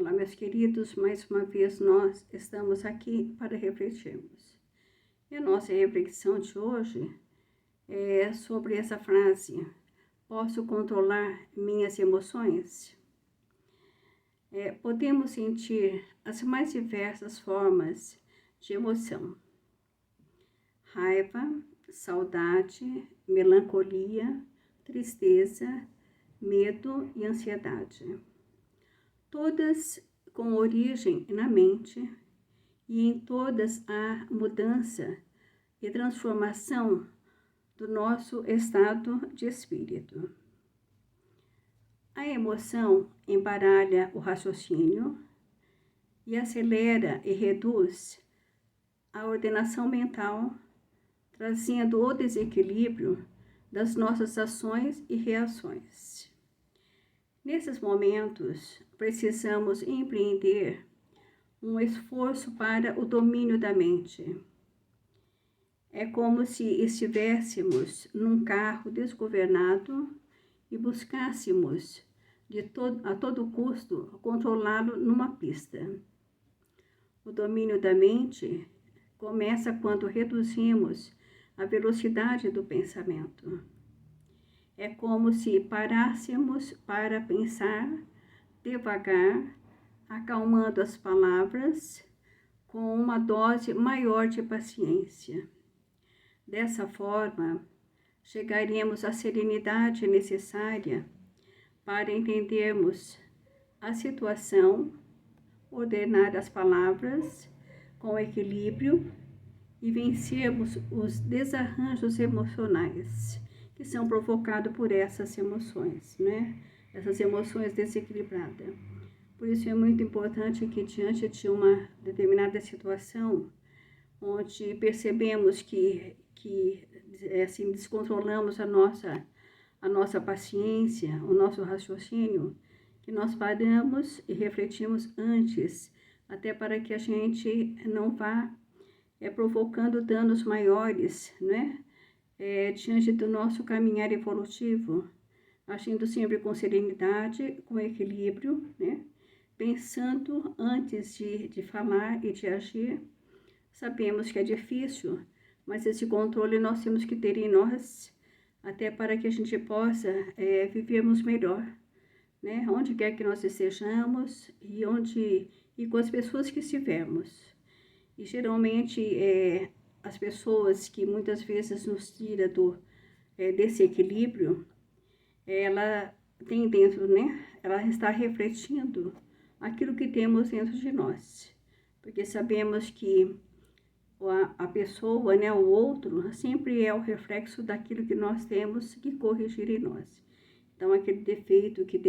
Olá, meus queridos, mais uma vez nós estamos aqui para refletirmos. E a nossa reflexão de hoje é sobre essa frase: posso controlar minhas emoções? Podemos sentir as mais diversas formas de emoção: raiva, saudade, melancolia, tristeza, medo e ansiedade. Todas com origem na mente, e em todas há mudança e transformação do nosso estado de espírito. A emoção embaralha o raciocínio e acelera e reduz a ordenação mental, trazendo o desequilíbrio das nossas ações e reações. Nesses momentos, precisamos empreender um esforço para o domínio da mente. É como se estivéssemos num carro desgovernado e buscássemos a todo custo controlá-lo numa pista. O domínio da mente começa quando reduzimos a velocidade do pensamento. É como se parássemos para pensar devagar, acalmando as palavras com uma dose maior de paciência. Dessa forma, chegaremos à serenidade necessária para entendermos a situação, ordenar as palavras com equilíbrio e vencermos os desarranjos emocionais que são provocados por essas emoções, né? Essas emoções desequilibradas. Por isso é muito importante que, diante de uma determinada situação, onde percebemos que assim, descontrolamos a nossa paciência, o nosso raciocínio, que nós paramos e refletimos antes, até para que a gente não vá provocando danos maiores, né? Diante do nosso caminhar evolutivo, agindo sempre com serenidade, com equilíbrio, né? Pensando antes de falar e de agir. Sabemos que é difícil, mas esse controle nós temos que ter em nós, até para que a gente possa vivermos melhor, né? Onde quer que nós estejamos e com as pessoas que estivermos. E geralmente as pessoas que muitas vezes nos tiram desse equilíbrio, ela tem dentro, né? Ela está refletindo aquilo que temos dentro de nós. Porque sabemos que a pessoa, né, o outro, sempre é o reflexo daquilo que nós temos que corrigir em nós. Então, aquele defeito que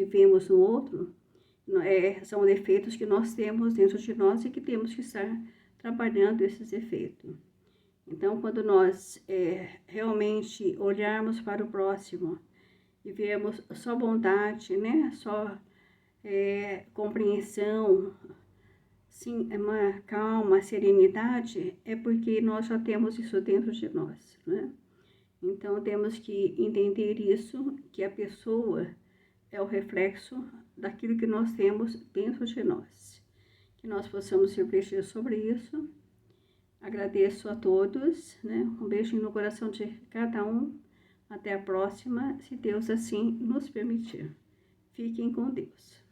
vemos no outro, são defeitos que nós temos dentro de nós e que temos que estar trabalhando esses defeitos. Então, quando nós realmente olharmos para o próximo e vermos só bondade, né, só compreensão, sim, uma calma, serenidade, é porque nós já temos isso dentro de nós, né? Então, temos que entender isso, que a pessoa é o reflexo daquilo que nós temos dentro de nós. Que nós possamos refletir sobre isso. Agradeço a todos, né? Um beijo no coração de cada um. Até a próxima, se Deus assim nos permitir. Fiquem com Deus.